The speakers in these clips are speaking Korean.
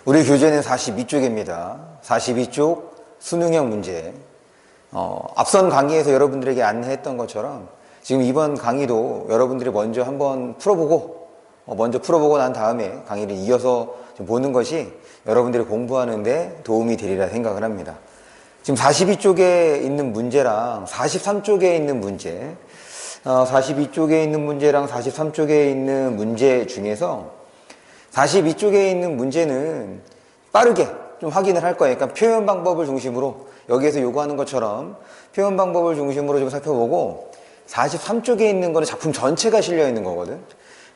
우리 교재는 42쪽입니다. 42쪽 수능형 문제. 앞선 강의에서 여러분들에게 안내했던 것처럼 지금 이번 강의도 여러분들이 먼저 한번 풀어보고 난 다음에 강의를 이어서 좀 보는 것이 여러분들이 공부하는 데 도움이 되리라 생각을 합니다. 지금 42쪽에 있는 문제랑 43쪽에 있는 문제, 42쪽에 있는 문제랑 43쪽에 있는 문제 중에서 42쪽에 있는 문제는 빠르게 좀 확인을 할 거예요. 그러니까 표현 방법을 중심으로 여기에서 요구하는 것처럼 표현 방법을 중심으로 좀 살펴보고 43쪽에 있는 거는 작품 전체가 실려 있는 거거든.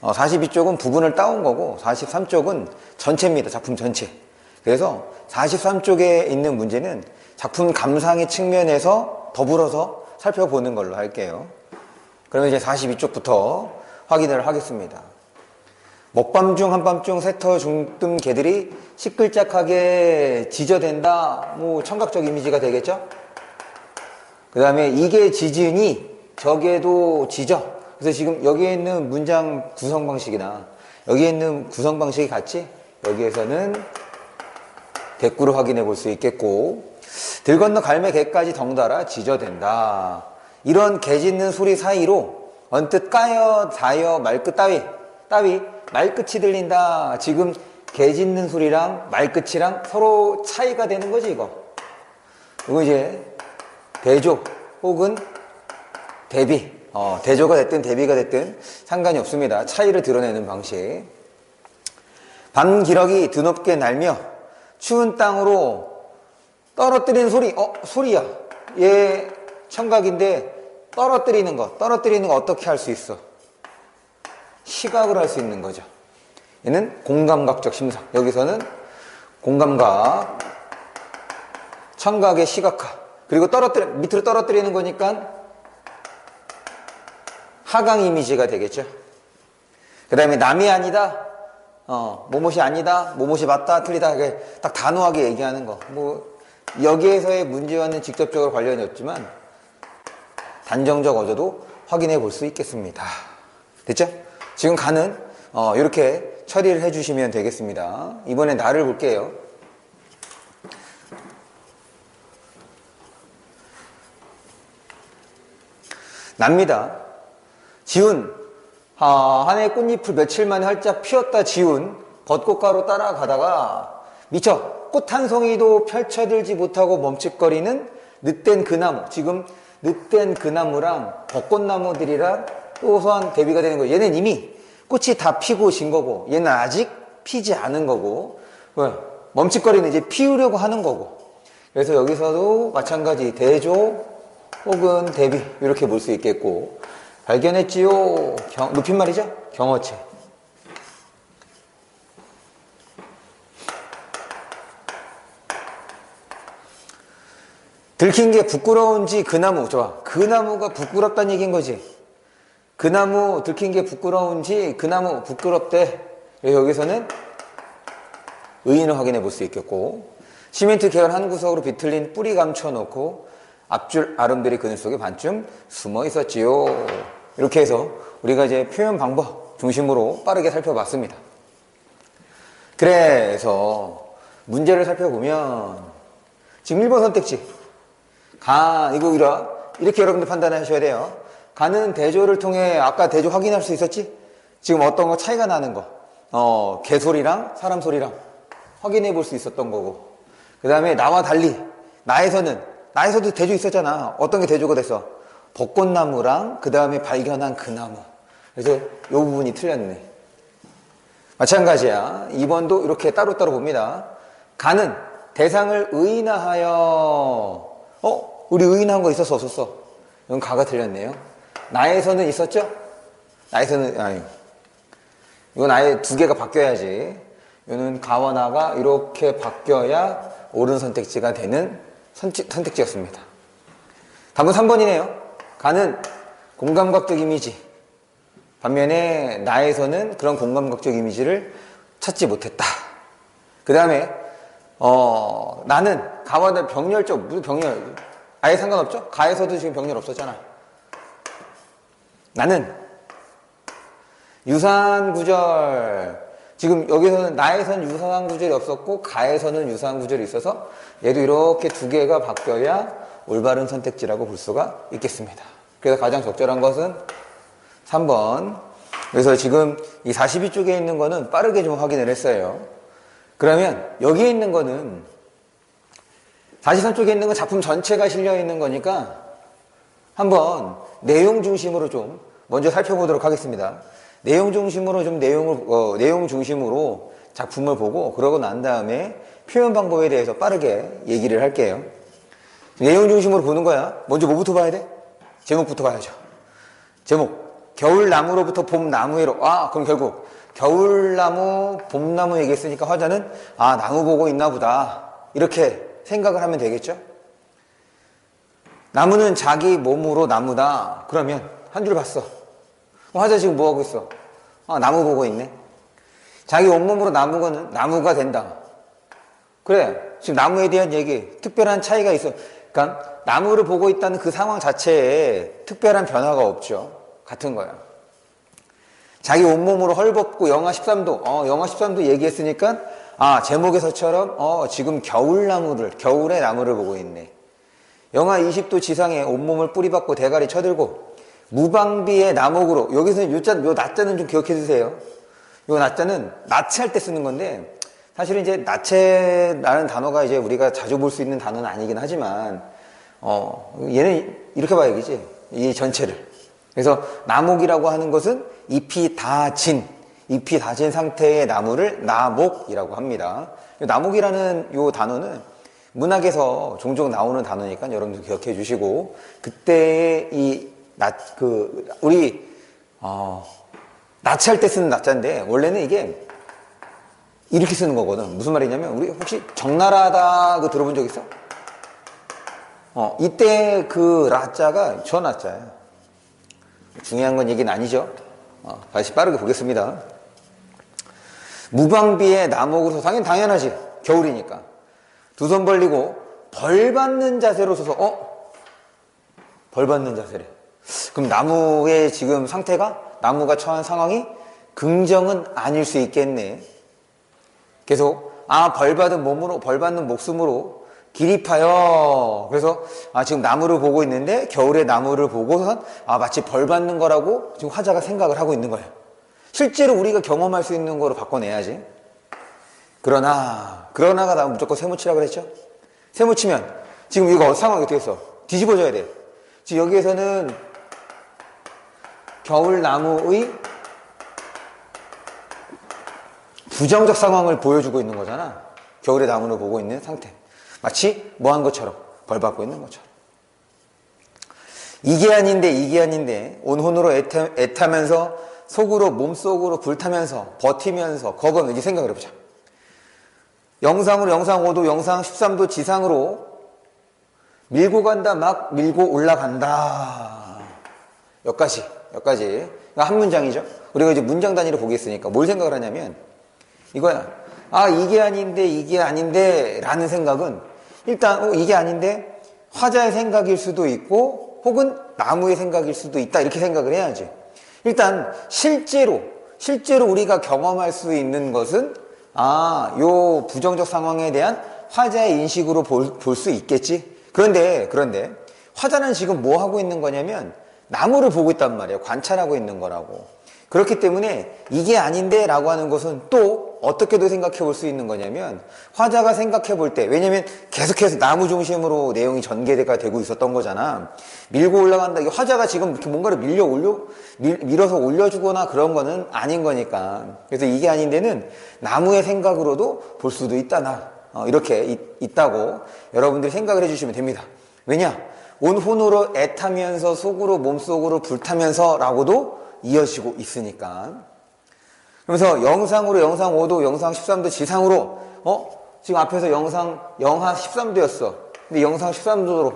42쪽은 부분을 따온 거고 43쪽은 전체입니다. 작품 전체. 그래서 43쪽에 있는 문제는 작품 감상의 측면에서 더불어서 살펴보는 걸로 할게요. 그러면 이제 42쪽부터 확인을 하겠습니다. 먹밤중 한밤중 새터 중뜸 개들이 시끌짝하게 지저댄다. 청각적 이미지가 되겠죠? 그 다음에 이게 짖으니 저게도 짖어. 그래서 지금 여기에 있는 문장 구성 방식이나 여기에 있는 구성 방식이 같이 여기에서는 대꾸를 확인해 볼 수 있겠고, 들 건너 갈매 개까지 덩달아 짖어댄다. 이런 개 짖는 소리 사이로 언뜻 까여 다여 말끝 따위 말끝이 들린다. 지금 개 짖는 소리랑 말끝이랑 서로 차이가 되는 거지 이거. 이거 이제 대조 혹은 대비, 대조가 됐든 대비가 됐든 상관이 없습니다. 차이를 드러내는 방식. 밤 기러기 드높게 날며 추운 땅으로 떨어뜨리는 소리. 소리야. 얘 청각인데 떨어뜨리는 거 어떻게 할 수 있어? 시각을 할 수 있는 거죠. 얘는 공감각적 심사. 여기서는 공감각, 청각의 시각화. 그리고 밑으로 떨어뜨리는 거니까 하강 이미지가 되겠죠. 그 다음에 남이 아니다, 뭐뭇이 아니다, 뭐뭇이 맞다, 틀리다. 딱 단호하게 얘기하는 거. 여기에서의 문제와는 직접적으로 관련이 없지만 단정적 어조도 확인해 볼 수 있겠습니다. 됐죠? 지금 가는 이렇게 처리를 해주시면 되겠습니다. 이번엔 나를 볼게요. 납니다. 지운, 한 해 꽃잎을 며칠 만에 활짝 피었다 지운 벚꽃가로 따라가다가 미처 꽃 한 송이도 펼쳐들지 못하고 멈칫거리는 늦된 그 나무. 지금 늦된 그 나무랑 벚꽃나무들이랑 또 우선 대비가 되는 거예요. 얘는 이미 꽃이 다 피고 진 거고, 얘는 아직 피지 않은 거고, 멈칫거리는 이제 피우려고 하는 거고. 그래서 여기서도 마찬가지 대조 혹은 대비 이렇게 볼 수 있겠고, 발견했지요. 높임말이죠. 경어체. 들킨 게 부끄러운지 그 나무. 좋아. 그 나무가 부끄럽다는 얘기인 거지. 그 나무 들킨 게 부끄러운지 그 나무 부끄럽대. 그래서 여기서는 의인을 확인해 볼 수 있겠고, 시멘트 계열 한 구석으로 비틀린 뿌리 감춰놓고 앞줄 아름드리 그늘 속에 반쯤 숨어 있었지요. 이렇게 해서 우리가 이제 표현 방법 중심으로 빠르게 살펴봤습니다. 그래서 문제를 살펴보면 지금 1번 선택지 이렇게 여러분들 판단하셔야 돼요. 가는 대조를 통해 아까 대조 확인할 수 있었지? 지금 어떤 거 차이가 나는 거, 개 소리랑 사람 소리랑 확인해 볼 수 있었던 거고, 그 다음에 나와 달리 나에서도 대조 있었잖아. 어떤 게 대조가 됐어? 벚꽃나무랑 그 다음에 발견한 그 나무. 그래서 이 부분이 틀렸네. 마찬가지야. 2번도 이렇게 따로따로 봅니다. 가는 대상을 의인화하여, 우리 의인한 거 있었어 없었어? 이건 가가 틀렸네요. 나에서는 있었죠? 이건 아예 두 개가 바뀌어야지. 이거는 가와 나가 이렇게 바뀌어야 옳은 선택지가 되는 선택지였습니다. 답은 3번이네요. 가는 공감각적 이미지. 반면에 나에서는 그런 공감각적 이미지를 찾지 못했다. 그 다음에 나는 가와 나 병렬적, 무슨 병렬, 아예 상관없죠? 가에서도 지금 병렬 없었잖아. 나는 유사한 구절, 지금 여기서는 나에선 유사한 구절이 없었고 가에서는 유사한 구절이 있어서 얘도 이렇게 두 개가 바뀌어야 올바른 선택지라고 볼 수가 있겠습니다. 그래서 가장 적절한 것은 3번. 그래서 지금 이 42쪽에 있는 거는 빠르게 좀 확인을 했어요. 그러면 여기에 있는 거는 43쪽에 있는 건 작품 전체가 실려 있는 거니까 한번 내용 중심으로 좀 먼저 살펴보도록 하겠습니다. 내용 중심으로 좀 내용 중심으로 작품을 보고 그러고 난 다음에 표현 방법에 대해서 빠르게 얘기를 할게요. 내용 중심으로 보는 거야. 먼저 뭐부터 봐야 돼? 제목부터 봐야죠. 제목. 겨울나무로부터 봄나무에로. 그럼 결국 겨울나무, 봄나무 얘기했으니까 화자는 나무 보고 있나 보다. 이렇게 생각을 하면 되겠죠? 나무는 자기 몸으로 나무다. 그러면 한 줄 봤어. 화자 지금 뭐 하고 있어? 나무 보고 있네. 자기 온몸으로 나무가 된다. 그래. 지금 나무에 대한 얘기, 특별한 차이가 있어. 그러니까 나무를 보고 있다는 그 상황 자체에 특별한 변화가 없죠. 같은 거야. 자기 온몸으로 헐벗고 영하 13도, 영하 13도 얘기했으니까, 제목에서처럼, 지금 겨울의 나무를 보고 있네. 영하 20도 지상에 온몸을 뿌리박고 대가리 쳐들고, 무방비의 나목으로, 여기서는 요 낮자는 좀 기억해 주세요. 요 낮자는 나체할 때 쓰는 건데, 사실은 이제 나체라는 단어가 이제 우리가 자주 볼 수 있는 단어는 아니긴 하지만, 얘는 이렇게 봐야겠지. 이 전체를. 그래서 나목이라고 하는 것은 잎이 다진 상태의 나무를 나목이라고 합니다. 나목이라는 요 단어는 문학에서 종종 나오는 단어니까 여러분들 기억해 주시고, 그때의 우리 나체할 때 쓰는 나자인데 원래는 이게 이렇게 쓰는 거거든. 무슨 말이냐면, 우리 혹시 적나라하다 그 들어본 적 있어? 이때 그 라자가 저 나자야. 중요한 건 얘기는 아니죠. 다시 빠르게 보겠습니다. 무방비의 나목으로 서서, 당연하지. 겨울이니까. 두 손 벌리고 벌 받는 자세로 서서, 벌 받는 자세래. 그럼 나무의 지금 상태가, 나무가 처한 상황이 긍정은 아닐 수 있겠네. 계속 벌 받는 목숨으로 기립하여. 그래서 지금 나무를 보고 있는데 겨울의 나무를 보고선 마치 벌 받는 거라고 지금 화자가 생각을 하고 있는 거예요. 실제로 우리가 경험할 수 있는 거로 바꿔내야지. 그러나가 나면 무조건 세모치라고 그랬죠. 세모치면 지금 이거 상황이 어떻게 했어? 뒤집어져야 돼. 지금 여기에서는 겨울나무의 부정적 상황을 보여주고 있는 거잖아. 겨울의 나무를 보고 있는 상태. 마치 뭐한 것처럼, 벌 받고 있는 것처럼. 이게 아닌데 온혼으로 애타면서 속으로 몸속으로 불타면서 버티면서 거건 이제 생각을 해보자. 영상으로 영상 5도 영상 13도 지상으로 밀고 간다, 막 밀고 올라간다. 여기까지. 그러니까 한 문장이죠. 우리가 이제 문장 단위로 보겠으니까 뭘 생각을 하냐면 이거야. 이게 아닌데 라는 생각은 일단 이게 아닌데 화자의 생각일 수도 있고 혹은 나무의 생각일 수도 있다, 이렇게 생각을 해야지. 일단 실제로 우리가 경험할 수 있는 것은 요 부정적 상황에 대한 화자의 인식으로 볼 수 있겠지. 그런데 화자는 지금 뭐 하고 있는 거냐면 나무를 보고 있단 말이에요. 관찰하고 있는 거라고. 그렇기 때문에 이게 아닌데 라고 하는 것은 또 어떻게도 생각해 볼 수 있는 거냐면, 화자가 생각해 볼 때, 왜냐면 계속해서 나무 중심으로 내용이 전개가 되고 있었던 거잖아. 밀고 올라간다. 이게 화자가 지금 이렇게 뭔가를 밀어서 올려주거나 그런 거는 아닌 거니까. 그래서 이게 아닌데는 나무의 생각으로도 볼 수도 있다, 이렇게 있다고 여러분들이 생각을 해주시면 됩니다. 왜냐? 온혼으로 애타면서 속으로 몸속으로 불타면서 라고도 이어지고 있으니까. 그러면서 영상으로 영상 5도 영상 13도 지상으로 지금 앞에서 영하 13도였어. 근데 영상 13도로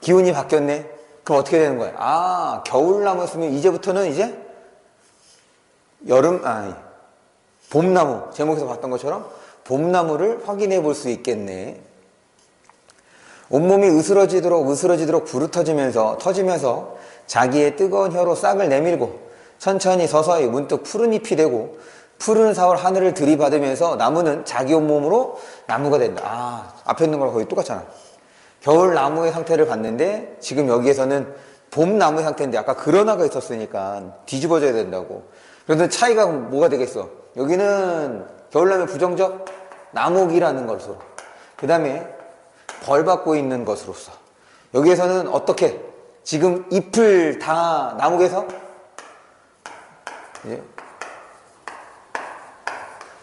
기온이 바뀌었네. 그럼 어떻게 되는 거야? 겨울나무였으면 이제부터는 이제 봄나무, 제목에서 봤던 것처럼 봄나무를 확인해 볼 수 있겠네. 온몸이 으스러지도록 불을 터지면서 자기의 뜨거운 혀로 싹을 내밀고 천천히 서서히 문득 푸른 잎이 되고 푸른 4월 하늘을 들이받으면서 나무는 자기 온몸으로 나무가 된다. 아, 앞에 있는 거랑 거의 똑같잖아. 겨울 나무의 상태를 봤는데 지금 여기에서는 봄 나무의 상태인데 아까 그러나가 있었으니까 뒤집어져야 된다고. 그런데 차이가 뭐가 되겠어? 여기는 겨울나무의 부정적 나무기라는 것으로, 그 다음에 벌 받고 있는 것으로서, 여기에서는 어떻게 지금 잎을 다 나무에서 이제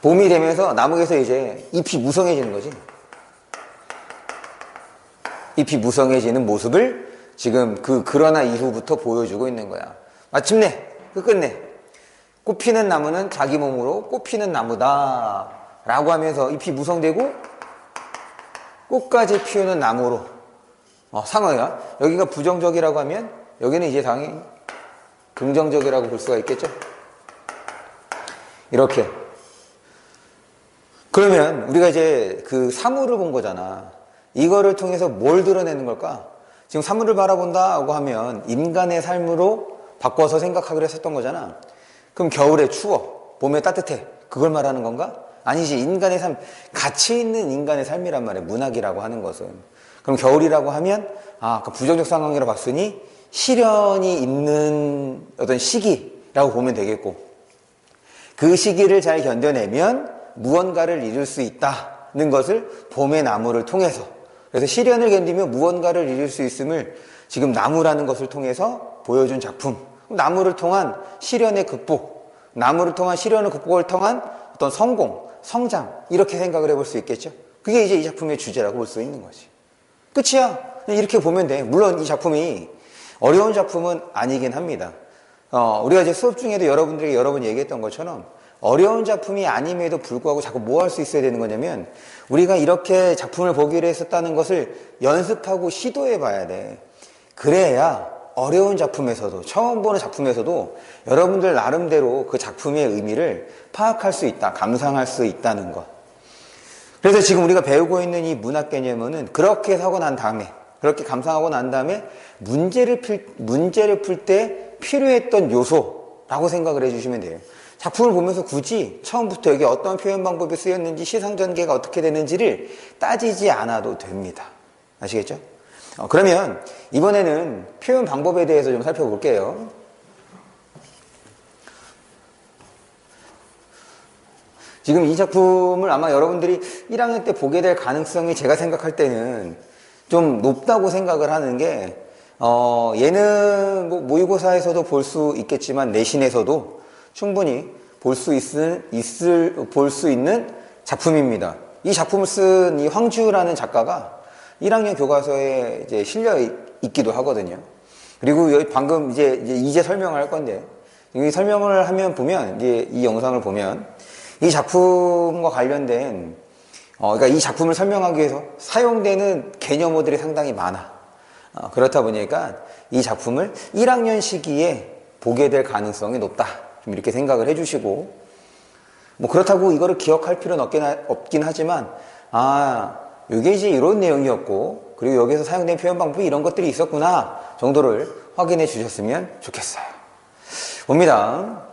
봄이 되면서 나무에서 이제 잎이 무성해지는 거지. 잎이 무성해지는 모습을 지금 그러나 이후부터 보여주고 있는 거야. 마침내 끝내 꽃피는 나무는 자기 몸으로 꽃피는 나무다 라고 하면서 잎이 무성되고 꽃까지 피우는 나무로 상황이야. 여기가 부정적이라고 하면 여기는 이제 당연히 긍정적이라고 볼 수가 있겠죠. 이렇게. 그러면 우리가 이제 그 사물을 본 거잖아. 이거를 통해서 뭘 드러내는 걸까? 지금 사물을 바라본다고 하면 인간의 삶으로 바꿔서 생각하기로 했었던 거잖아. 그럼 겨울에 추워, 봄에 따뜻해, 그걸 말하는 건가? 아니지. 인간의 삶, 가치 있는 인간의 삶이란 말이야. 문학이라고 하는 것은. 그럼 겨울이라고 하면 아까 부정적 상황이라고 봤으니 시련이 있는 어떤 시기라고 보면 되겠고, 그 시기를 잘 견뎌내면 무언가를 이룰 수 있다는 것을 봄의 나무를 통해서, 그래서 시련을 견디며 무언가를 이룰 수 있음을 지금 나무라는 것을 통해서 보여준 작품. 나무를 통한 시련의 극복, 나무를 통한 시련의 극복을 통한 어떤 성공, 성장, 이렇게 생각을 해볼 수 있겠죠. 그게 이제 이 작품의 주제라고 볼 수 있는 거지. 끝이야. 이렇게 보면 돼. 물론 이 작품이 어려운 작품은 아니긴 합니다. 우리가 이제 수업 중에도 여러분들에게 여러 번 얘기했던 것처럼 어려운 작품이 아님에도 불구하고 자꾸 뭐 할 수 있어야 되는 거냐면, 우리가 이렇게 작품을 보기로 했었다는 것을 연습하고 시도해 봐야 돼. 그래야 어려운 작품에서도, 처음 보는 작품에서도 여러분들 나름대로 그 작품의 의미를 파악할 수 있다, 감상할 수 있다는 것. 그래서 지금 우리가 배우고 있는 이 문학 개념은 그렇게 하고 난 다음에, 그렇게 감상하고 난 다음에 문제를 풀 때 필요했던 요소라고 생각을 해주시면 돼요. 작품을 보면서 굳이 처음부터 여기 어떤 표현 방법이 쓰였는지, 시상 전개가 어떻게 되는지를 따지지 않아도 됩니다. 아시겠죠? 그러면 이번에는 표현 방법에 대해서 좀 살펴볼게요. 지금 이 작품을 아마 여러분들이 1학년 때 보게 될 가능성이 제가 생각할 때는 좀 높다고 생각을 하는 게, 얘는 뭐 모의고사에서도 볼 수 있겠지만 내신에서도 충분히 볼 수 있는 작품입니다. 이 작품을 쓴 이 황주라는 작가가 1학년 교과서에 이제 실려 있기도 하거든요. 그리고 여기 방금 이제 설명을 할 건데, 이 설명을 하면 보면, 이제 이 영상을 보면 이 작품과 관련된 그러니까 이 작품을 설명하기 위해서 사용되는 개념어들이 상당히 많아. 그렇다 보니까 이 작품을 1학년 시기에 보게 될 가능성이 높다, 좀 이렇게 생각을 해주시고, 뭐 그렇다고 이거를 기억할 필요는 없긴 하지만, 이게 이제 이런 내용이었고, 그리고 여기서 사용된 표현 방법이 이런 것들이 있었구나 정도를 확인해 주셨으면 좋겠어요. 봅니다.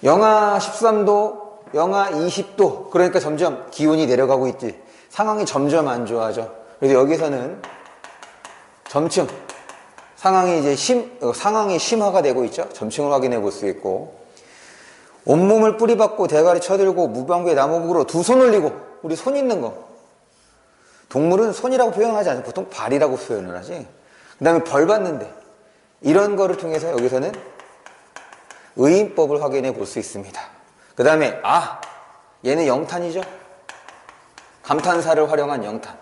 영하 13도, 영하 20도, 그러니까 점점 기온이 내려가고 있지. 상황이 점점 안 좋아져. 그래서 여기서는 점층, 상황이 심화가 되고 있죠. 점층을 확인해 볼 수 있고, 온몸을 뿌리박고 대가리 쳐들고 무방비의 나무북으로 두 손 올리고, 우리 손 있는 거. 동물은 손이라고 표현하지 않죠. 보통 발이라고 표현을 하지. 그 다음에 벌 받는데, 이런 거를 통해서 여기서는 의인법을 확인해 볼 수 있습니다. 그 다음에 얘는 영탄이죠. 감탄사를 활용한 영탄.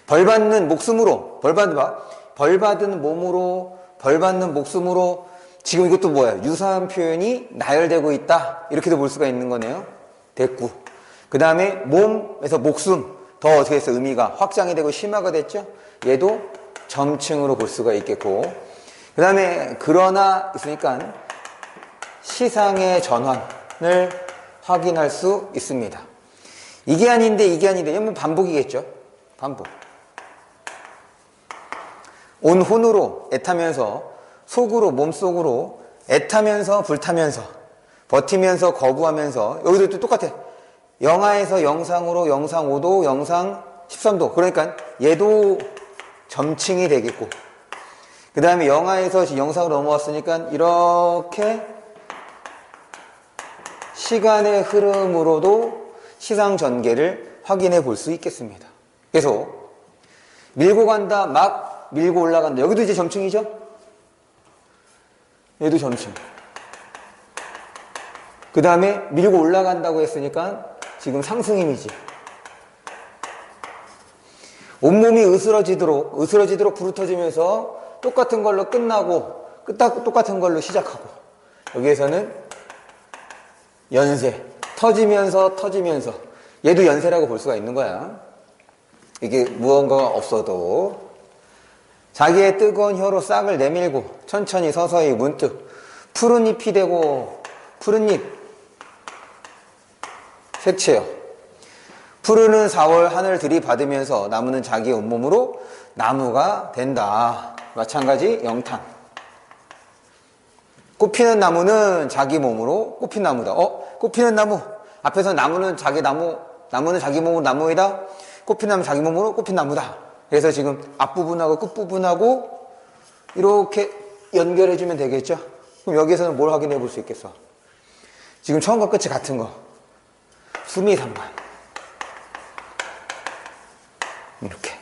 벌 받는 목숨으로, 벌 받은 몸으로, 벌 받는 목숨으로. 지금 이것도 뭐야? 유사한 표현이 나열되고 있다, 이렇게도 볼 수가 있는 거네요. 됐고, 그 다음에 몸에서 목숨, 더 어떻게 해서 의미가 확장이 되고 심화가 됐죠. 얘도 점층으로 볼 수가 있겠고, 그 다음에 그러나 있으니까 시상의 전환을 확인할 수 있습니다. 이게 아닌데 이건 반복이겠죠. 반복. 온 혼으로 애타면서 속으로, 몸속으로 애타면서 불타면서 버티면서 거부하면서 여기도 또 똑같아. 영하에서 영상으로 영상 5도, 영상 13도. 그러니까 얘도 점층이 되겠고 그 다음에 영하에서 영상으로 넘어왔으니까 이렇게 시간의 흐름으로도 시상 전개를 확인해 볼 수 있겠습니다. 계속 밀고 간다, 막 밀고 올라간다. 여기도 이제 점층이죠? 얘도 점층. 그 다음에 밀고 올라간다고 했으니까 지금 상승임이지. 온몸이 으스러지도록 부르터지면서 똑같은 걸로 끝나고 똑같은 걸로 시작하고 여기에서는 연세 터지면서 얘도 연세라고 볼 수가 있는 거야. 이게 무언가가 없어도 자기의 뜨거운 혀로 싹을 내밀고 천천히 서서히 문득 푸른 잎이 되고 푸른 잎 색채요. 푸르는 4월 하늘 들이받으면서 나무는 자기 온몸으로 나무가 된다. 마찬가지 영탄. 꽃피는 나무는 자기 몸으로 꽃핀 나무다. 꽃피는 나무. 앞에서 나무는 자기 몸으로 나무이다. 꽃핀 나무 자기 몸으로 꽃핀 나무다. 그래서 지금 앞부분하고 끝부분하고 이렇게 연결해주면 되겠죠? 그럼 여기에서는 뭘 확인해 볼 수 있겠어? 지금 처음과 끝이 같은 거. 수미상관. 이렇게.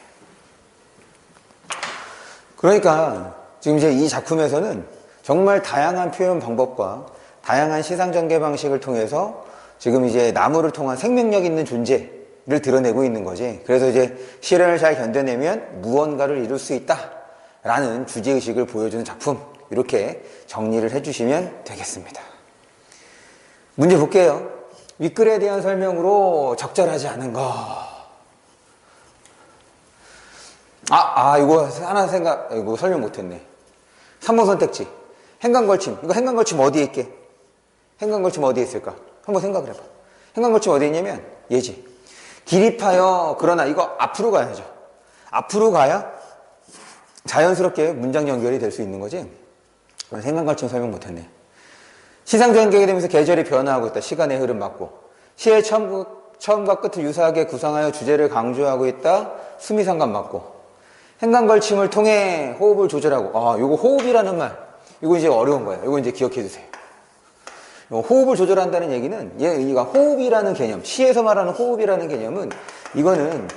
그러니까 지금 이제 이 작품에서는 정말 다양한 표현 방법과 다양한 시상 전개 방식을 통해서 지금 이제 나무를 통한 생명력 있는 존재를 드러내고 있는 거지. 그래서 이제 시련을 잘 견뎌내면 무언가를 이룰 수 있다라는 주제의식을 보여주는 작품. 이렇게 정리를 해주시면 되겠습니다. 문제 볼게요. 윗글에 대한 설명으로 적절하지 않은 거. 이거 이거 설명 못했네. 3번 선택지. 행간걸침. 이거 행간걸침 어디에 있게? 행간걸침 어디에 있을까? 한번 생각을 해봐. 행간걸침 어디에 있냐면 얘지. 기립하여 그러나 이거 앞으로 가야죠. 앞으로 가야 자연스럽게 문장 연결이 될 수 있는 거지. 행간걸침 설명 못했네. 시상 전개가 되면서 계절이 변화하고 있다. 시간의 흐름 맞고. 시의 처음과 끝을 유사하게 구상하여 주제를 강조하고 있다. 수미상관 맞고. 행간걸침을 통해 호흡을 조절하고. 요거 호흡이라는 말. 이거 이제 어려운 거예요. 이거 이제 기억해 주세요. 호흡을 조절한다는 얘기는 얘가 호흡이라는 개념, 시에서 말하는 호흡이라는 개념은 이거는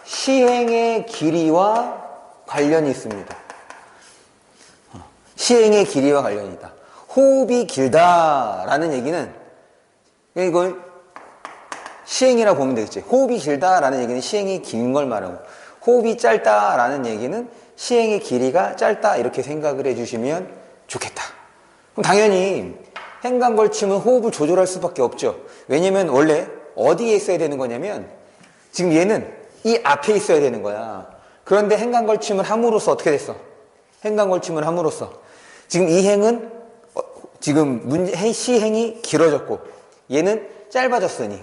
시행의 길이와 관련이 있습니다. 시행의 길이와 관련이 있다. 호흡이 길다라는 얘기는 이걸 시행이라고 보면 되겠지. 호흡이 길다라는 얘기는 시행이 긴 걸 말하고 호흡이 짧다라는 얘기는 시행의 길이가 짧다 이렇게 생각을 해주시면 좋겠다. 그럼 당연히 행간걸침은 호흡을 조절할 수밖에 없죠. 왜냐면 원래 어디에 있어야 되는 거냐면 지금 얘는 이 앞에 있어야 되는 거야. 그런데 행간걸침을 함으로써 어떻게 됐어? 행간걸침을 함으로써 지금 이 행은 지금 시행이 길어졌고 얘는 짧아졌으니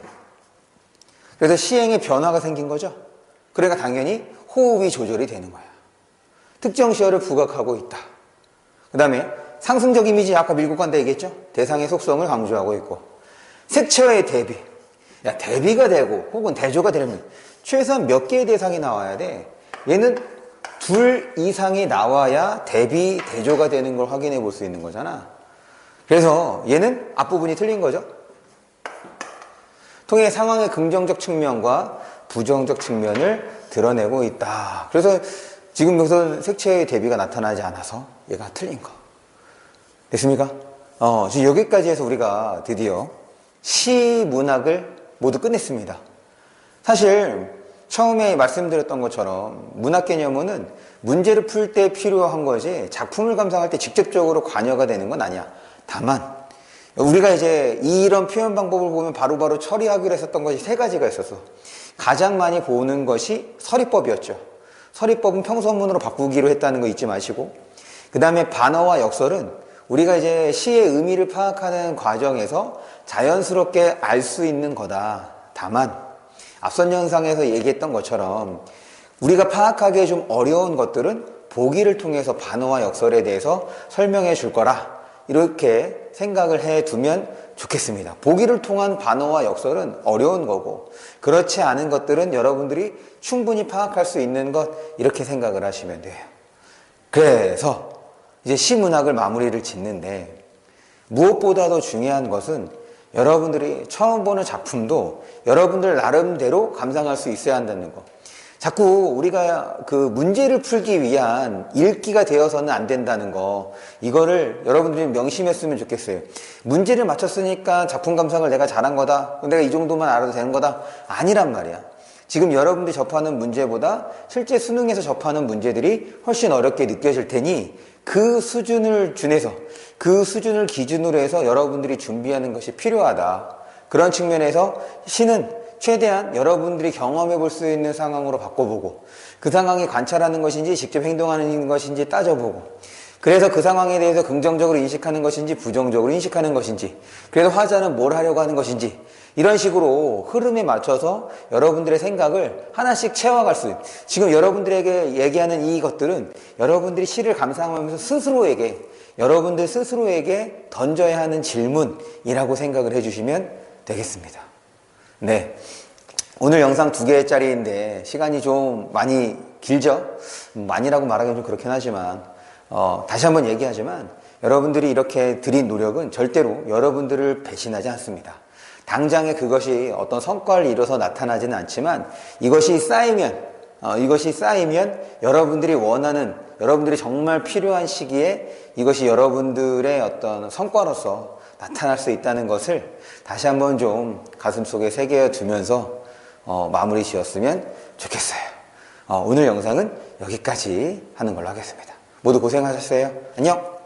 그래서 시행에 변화가 생긴 거죠. 그러니까 당연히 호흡이 조절이 되는 거야. 특정 시어를 부각하고 있다. 그 다음에 상승적 이미지 아까 밀고 간다 얘기했죠. 대상의 속성을 강조하고 있고 색채와의 대비. 대비가 되고 혹은 대조가 되려면 최소한 몇 개의 대상이 나와야 돼. 얘는 둘 이상이 나와야 대비, 대조가 되는 걸 확인해 볼 수 있는 거잖아. 그래서 얘는 앞부분이 틀린 거죠. 통해 상황의 긍정적 측면과 부정적 측면을 드러내고 있다. 그래서 지금 여기서 색채의 대비가 나타나지 않아서 얘가 틀린 거. 됐습니까? 지금 여기까지 해서 우리가 드디어 시문학을 모두 끝냈습니다. 사실 처음에 말씀드렸던 것처럼 문학 개념은 문제를 풀 때 필요한 거지 작품을 감상할 때 직접적으로 관여가 되는 건 아니야. 다만 우리가 이제 이런 표현 방법을 보면 바로바로 처리하기로 했었던 것이 세 가지가 있었어. 가장 많이 보는 것이 서리법이었죠. 서리법은 평서문으로 바꾸기로 했다는 거 잊지 마시고, 그 다음에 반어와 역설은 우리가 이제 시의 의미를 파악하는 과정에서 자연스럽게 알 수 있는 거다. 다만 앞선 영상에서 얘기했던 것처럼 우리가 파악하기에 좀 어려운 것들은 보기를 통해서 반어와 역설에 대해서 설명해 줄 거라 이렇게 생각을 해 두면 좋겠습니다. 보기를 통한 반어와 역설은 어려운 거고, 그렇지 않은 것들은 여러분들이 충분히 파악할 수 있는 것, 이렇게 생각을 하시면 돼요. 그래서 이제 시문학을 마무리를 짓는데, 무엇보다도 중요한 것은 여러분들이 처음 보는 작품도 여러분들 나름대로 감상할 수 있어야 한다는 거. 자꾸 우리가 그 문제를 풀기 위한 읽기가 되어서는 안 된다는 거, 이거를 여러분들이 명심했으면 좋겠어요. 문제를 맞췄으니까 작품 감상을 내가 잘한 거다, 내가 이 정도만 알아도 되는 거다, 아니란 말이야. 지금 여러분들이 접하는 문제보다 실제 수능에서 접하는 문제들이 훨씬 어렵게 느껴질 테니, 그 수준을 준해서, 그 수준을 기준으로 해서 여러분들이 준비하는 것이 필요하다. 그런 측면에서 시는 최대한 여러분들이 경험해 볼 수 있는 상황으로 바꿔보고, 그 상황이 관찰하는 것인지 직접 행동하는 것인지 따져보고, 그래서 그 상황에 대해서 긍정적으로 인식하는 것인지 부정적으로 인식하는 것인지, 그래서 화자는 뭘 하려고 하는 것인지, 이런 식으로 흐름에 맞춰서 여러분들의 생각을 하나씩 채워갈 수 있는, 지금 여러분들에게 얘기하는 이것들은 여러분들이 시를 감상하면서 스스로에게, 여러분들 스스로에게 던져야 하는 질문이라고 생각을 해주시면 되겠습니다. 네, 오늘 영상 2개짜리인데 시간이 좀 많이 길죠? 많이라고 말하기는 좀 그렇긴 하지만, 다시 한번 얘기하지만 여러분들이 이렇게 들인 노력은 절대로 여러분들을 배신하지 않습니다. 당장에 그것이 어떤 성과를 이뤄서 나타나지는 않지만, 이것이 쌓이면 여러분들이 원하는, 여러분들이 정말 필요한 시기에 이것이 여러분들의 어떤 성과로서 나타날 수 있다는 것을 다시 한번 좀 가슴속에 새겨 두면서 마무리 지었으면 좋겠어요. 오늘 영상은 여기까지 하는 걸로 하겠습니다. 모두 고생하셨어요. 안녕.